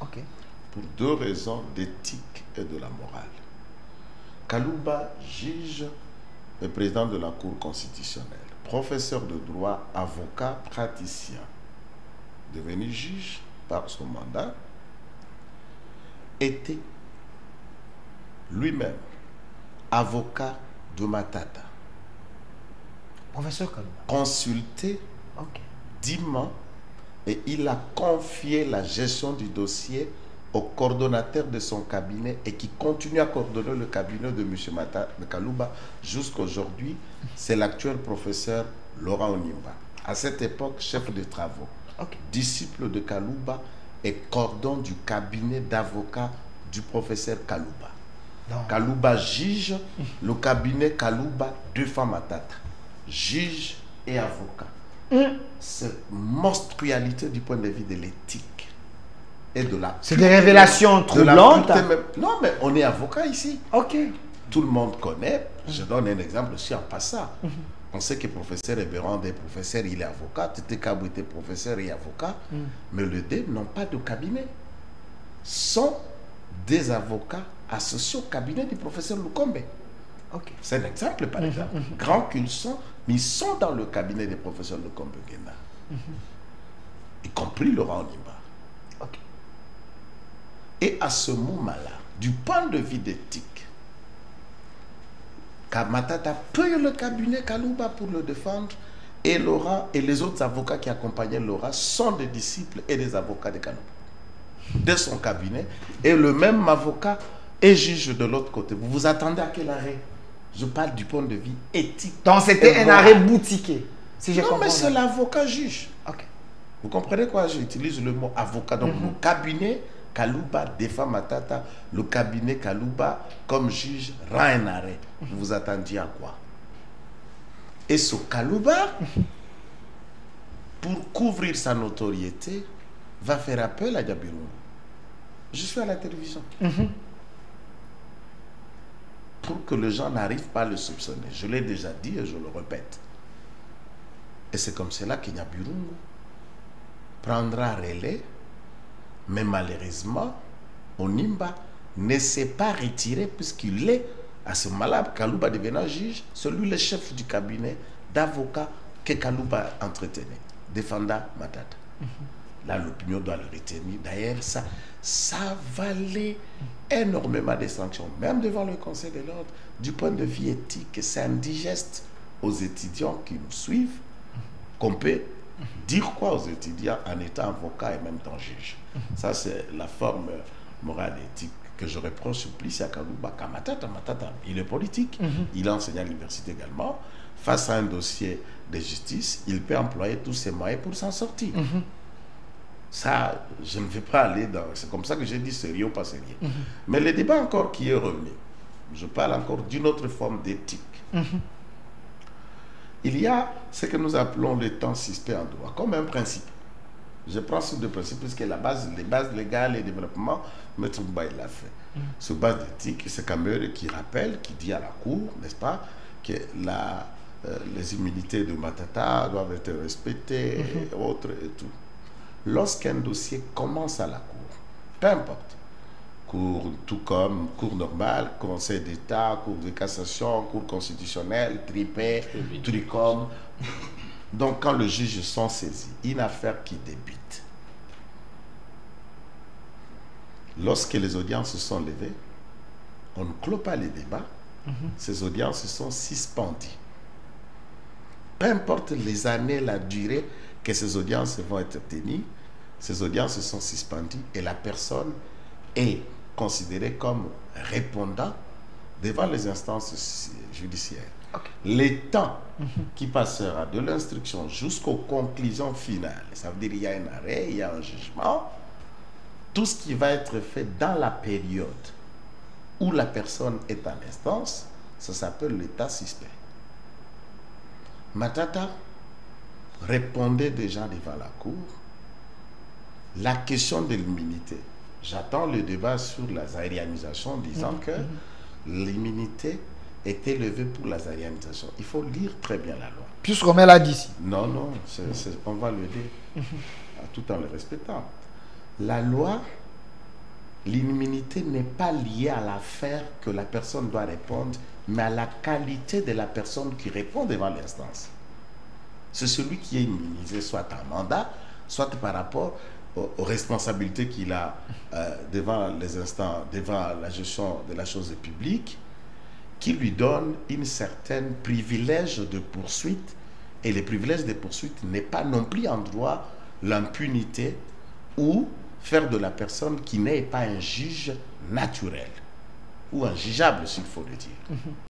Ok. Pour deux raisons d'éthique et de la morale. Kalouba, juge et président de la Cour constitutionnelle, professeur de droit, avocat, praticien, devenu juge par son mandat, était lui-même avocat de Matata, Professeur Kalouba. consulté Ok. 10 mois et il a confié la gestion du dossier au coordonnateur de son cabinet et qui continue à coordonner le cabinet de M. Kalouba jusqu'à aujourd'hui. C'est l'actuel professeur Laurent Onimba. À cette époque, chef de travaux, Ok. disciple de Kalouba et cordon du cabinet d'avocats du professeur Kalouba. Donc, Kalouba juge, le cabinet Kalouba défend Matata. Juge et avocat. C'est monstrualité du point de vue de l'éthique et de la... c'est des révélations de la troublantes. pureté même. Non, mais on est avocat ici. Ok. Tout le monde connaît. Je donne un exemple aussi en passant. On sait que professeur Ebérand est professeur, il est avocat. Tete Kabou était professeur et avocat. Mais les deux n'ont pas de cabinet. Sont des avocats associés au cabinet du professeur Lukombe. Ok. C'est un exemple, par exemple. Grands qu'ils sont, mais ils sont dans le cabinet des professeurs Lukombe Gena. Y compris Laurent Onimba. Ok. Et à ce moment-là, du point de vue d'éthique, Matata paye le cabinet Kalouba pour le défendre et Laurent et les autres avocats qui accompagnaient Laurent sont des disciples et des avocats de Kalouba, de son cabinet. Et le même avocat est juge de l'autre côté. Vous vous attendez à quel arrêt? Je parle du point de vue éthique. Donc c'était un arrêt boutiqué, si j'ai Non, compris. mais c'est l'avocat juge. Ok. Vous comprenez quoi? J'utilise le mot avocat. Donc, le cabinet Kalouba défend Matata. Le cabinet Kalouba, comme juge, rend un arrêt. Vous vous attendiez à quoi? Et ce Kalouba, pour couvrir sa notoriété, va faire appel à Diabirungu. Je suis à la télévision. Pour que les gens n'arrivent pas à le soupçonner. Je l'ai déjà dit et je le répète. Et c'est comme cela que Diabirungu prendra relais, mais malheureusement, Onimba ne s'est pas retiré puisqu'il est, à ce moment-là, Kalouba devenant juge, celui le chef du cabinet d'avocats que Kalouba entretenait, défendant Matata. Là, l'opinion doit le retenir. D'ailleurs, ça valait énormément de sanctions, même devant le Conseil de l'ordre, du point de vue éthique. C'est indigeste aux étudiants qui nous suivent qu'on peut dire quoi aux étudiants en étant avocat et même temps juge. Ça, c'est la forme morale et éthique que je reproche plus à Kalouba qu'à Matata. Matata, il est politique, il a enseigné à l'université également. Face à un dossier de justice, il peut employer tous ses moyens pour s'en sortir. Ça, je ne vais pas aller dans... C'est comme ça que j'ai dit sérieux ou pas sérieux. Mais le débat encore qui est revenu, je parle encore d'une autre forme d'éthique. Il y a ce que nous appelons le temps suspect en droit, comme un principe. Je prends ce deux principes puisque les bases légales et le développement, M. Mouba l'a fait. Sur base d'éthique, c'est Kamere qui rappelle, qui dit à la Cour, n'est-ce pas, que les immunités de Matata doivent être respectées, et autres et tout. Lorsqu'un dossier commence à la Cour, peu importe, Cour, tout comme Cour normale, Conseil d'État, Cour de cassation, Cour constitutionnelle, Tripé, Tricom. Donc, quand le juge sont saisis, une affaire qui débute, lorsque les audiences sont levées, on ne clôt pas les débats, ces audiences sont suspendues. Peu importe les années, la durée que ces audiences vont être tenues, ces audiences sont suspendues et la personne est considérée comme répondant devant les instances judiciaires. Okay. Le temps qui passera de l'instruction jusqu'aux conclusions finales, ça veut dire qu'il y a un arrêt, il y a un jugement, tout ce qui va être fait dans la période où la personne est en instance, ça s'appelle l'état suspect. Matata répondait déjà devant la Cour. La question de l'immunité. J'attends le débat sur la zaïrianisation disant que l'immunité était levée pour la zaïrianisation. Il faut lire très bien la loi. Puisqu'on met là d'ici. Non, non, on va le dire tout en le respectant. La loi l'immunité n'est pas liée à l'affaire que la personne doit répondre, mais à la qualité de la personne qui répond devant l'instance. C'est celui qui est immunisé, soit en mandat, soit par rapport aux responsabilités qu'il a devant les instants, devant la gestion de la chose publique, qui lui donne une certaine privilège de poursuite. Et le privilège de poursuite n'est pas non plus en droit l'impunité ou faire de la personne qui n'est pas un juge naturel ou un jugeable, s'il faut le dire.